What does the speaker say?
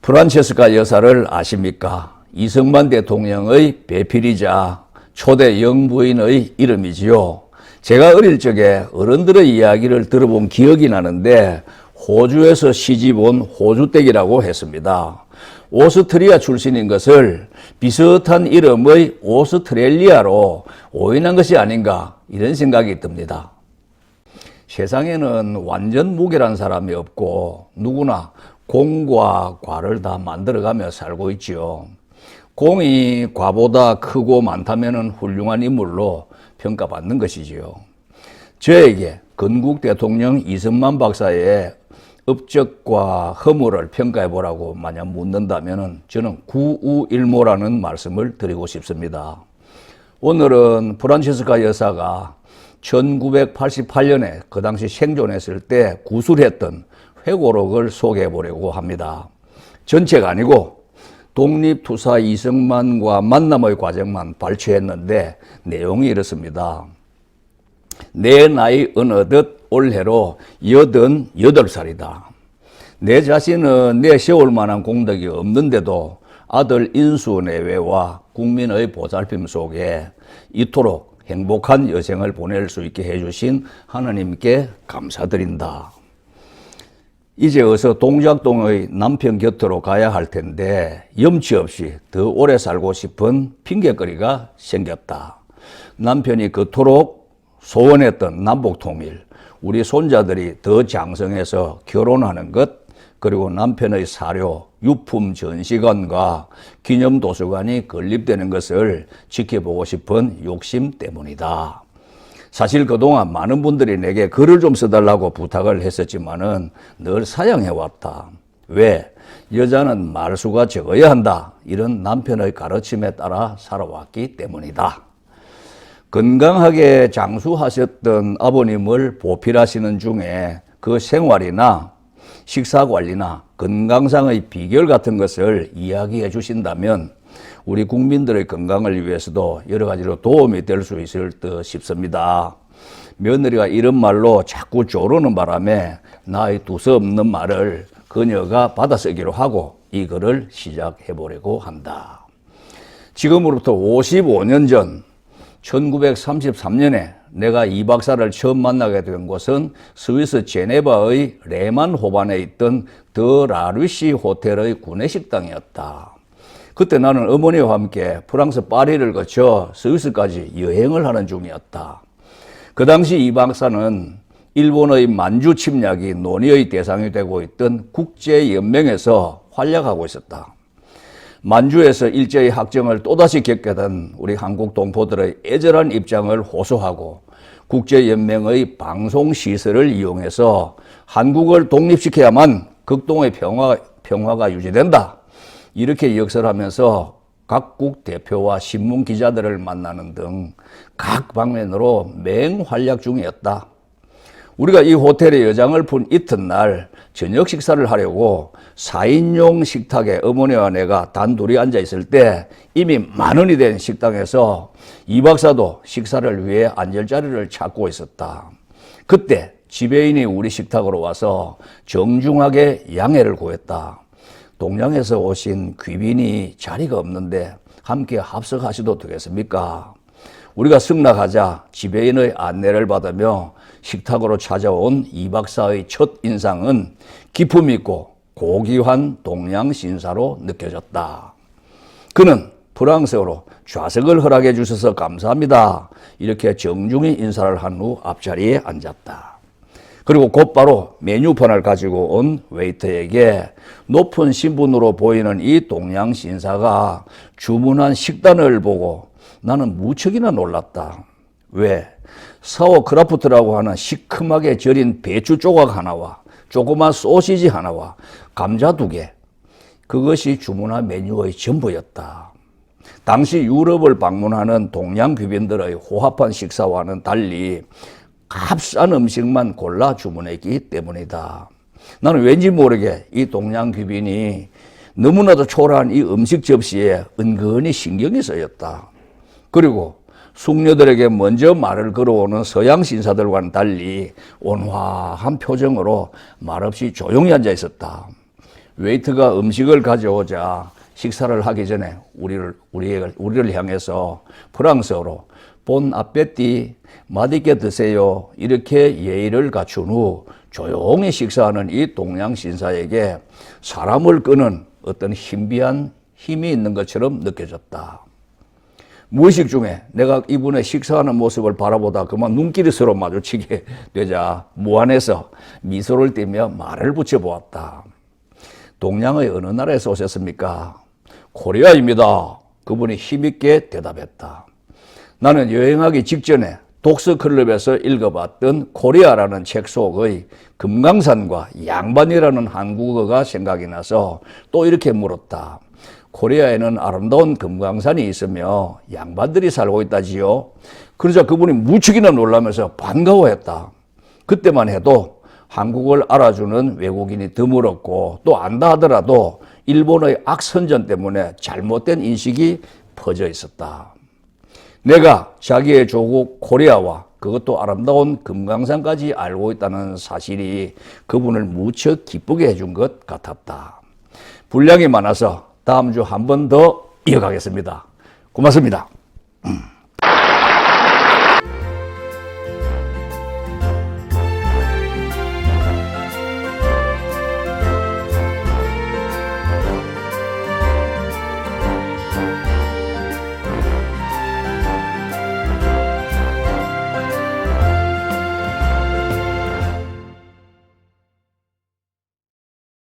프란체스카 여사를 아십니까? 이승만 대통령의 배필이자 초대 영부인의 이름이지요. 제가 어릴 적에 어른들의 이야기를 들어본 기억이 나는데 호주에서 시집온 호주댁이라고 했습니다. 오스트리아 출신인 것을 비슷한 이름의 오스트레일리아로 오인한 것이 아닌가 이런 생각이 듭니다. 세상에는 완전 무결한 사람이 없고 누구나 공과 과를 다 만들어가며 살고 있지요. 공이 과보다 크고 많다면 훌륭한 인물로 평가받는 것이지요. 저에게 건국 대통령 이승만 박사의 업적과 허물을 평가해보라고 만약 묻는다면 저는 구우일모라는 말씀을 드리고 싶습니다. 오늘은 프란체스카 여사가 1988년에 그 당시 생존했을 때 구술했던 회고록을 소개해 보려고 합니다. 전체가 아니고 독립투사 이승만과 만남의 과정만 발췌했는데 내용이 이렇습니다. 내 나이 어느덧 올해로 88살이다. 내 자신은 내세울 만한 공덕이 없는데도 아들 인수 내외와 국민의 보살핌 속에 이토록 행복한 여생을 보낼 수 있게 해주신 하나님께 감사드린다. 이제 어서 동작동의 남편 곁으로 가야 할 텐데 염치 없이 더 오래 살고 싶은 핑계거리가 생겼다. 남편이 그토록 소원했던 남북통일, 우리 손자들이 더 장성해서 결혼하는 것, 그리고 남편의 사료, 유품 전시관과 기념도서관이 건립되는 것을 지켜보고 싶은 욕심 때문이다. 사실 그동안 많은 분들이 내게 글을 좀 써달라고 부탁을 했었지만은 늘 사양해왔다. 왜? 여자는 말수가 적어야 한다. 이런 남편의 가르침에 따라 살아왔기 때문이다. 건강하게 장수하셨던 아버님을 보필하시는 중에 그 생활이나 식사관리나 건강상의 비결 같은 것을 이야기해 주신다면 우리 국민들의 건강을 위해서도 여러 가지로 도움이 될 수 있을 듯 싶습니다. 며느리가 이런 말로 자꾸 조르는 바람에 나의 두서없는 말을 그녀가 받아쓰기로 하고 이 글을 시작해 보려고 한다. 지금으로부터 55년 전 1933년에 내가 이 박사를 처음 만나게 된 곳은 스위스 제네바의 레만 호반에 있던 더 라루시 호텔의 구내식당이었다. 그때 나는 어머니와 함께 프랑스 파리를 거쳐 스위스까지 여행을 하는 중이었다. 그 당시 이 박사는 일본의 만주 침략이 논의의 대상이 되고 있던 국제연맹에서 활약하고 있었다. 만주에서 일제의 학정을 또다시 겪게 된 우리 한국 동포들의 애절한 입장을 호소하고 국제연맹의 방송시설을 이용해서 한국을 독립시켜야만 극동의 평화가 유지된다. 이렇게 역설하면서 각국 대표와 신문 기자들을 만나는 등 각 방면으로 맹활약 중이었다. 우리가 이 호텔의 여장을 푼 이튿날 저녁 식사를 하려고 4인용 식탁에 어머니와 내가 단둘이 앉아 있을 때 이미 만원이 된 식당에서 이 박사도 식사를 위해 앉을 자리를 찾고 있었다. 그때 지배인이 우리 식탁으로 와서 정중하게 양해를 구했다. 동양에서 오신 귀빈이 자리가 없는데 함께 합석하셔도 되겠습니까? 우리가 승낙하자 지배인의 안내를 받으며 식탁으로 찾아온 이 박사의 첫 인상은 기품 있고 고귀한 동양 신사로 느껴졌다. 그는 프랑스어로 좌석을 허락해 주셔서 감사합니다. 이렇게 정중히 인사를 한 후 앞자리에 앉았다. 그리고 곧바로 메뉴판을 가지고 온 웨이터에게 높은 신분으로 보이는 이 동양 신사가 주문한 식단을 보고 나는 무척이나 놀랐다. 왜? 사워크라프트라고 하는 시큼하게 절인 배추 조각 하나와 조그만 소시지 하나와 감자 2개, 그것이 주문한 메뉴의 전부였다. 당시 유럽을 방문하는 동양 귀빈들의 호합한 식사와는 달리 값싼 음식만 골라 주문했기 때문이다. 나는 왠지 모르게 이 동양 귀빈이 너무나도 초라한 이 음식 접시에 은근히 신경이 쓰였다. 그리고 숙녀들에게 먼저 말을 걸어오는 서양 신사들과는 달리 온화한 표정으로 말없이 조용히 앉아 있었다. 웨이터가 음식을 가져오자 식사를 하기 전에 우리를 향해서 프랑스어로 본 아페티 맛있게 드세요 이렇게 예의를 갖춘 후 조용히 식사하는 이 동양 신사에게 사람을 끄는 어떤 신비한 힘이 있는 것처럼 느껴졌다. 무의식 중에 내가 이분의 식사하는 모습을 바라보다 그만 눈길이 서로 마주치게 되자 무안해서 미소를 띠며 말을 붙여보았다. 동양의 어느 나라에서 오셨습니까? 코리아입니다. 그분이 힘있게 대답했다. 나는 여행하기 직전에 독서클럽에서 읽어봤던 코리아라는 책 속의 금강산과 양반이라는 한국어가 생각이 나서 또 이렇게 물었다. 코리아에는 아름다운 금강산이 있으며 양반들이 살고 있다지요. 그러자 그분이 무척이나 놀라면서 반가워했다. 그때만 해도 한국어를 알아주는 외국인이 드물었고 또 안다 하더라도 일본의 악선전 때문에 잘못된 인식이 퍼져 있었다. 내가 자기의 조국 코리아와 그것도 아름다운 금강산까지 알고 있다는 사실이 그분을 무척 기쁘게 해준 것 같았다. 분량이 많아서 다음 주 한 번 더 이어가겠습니다. 고맙습니다.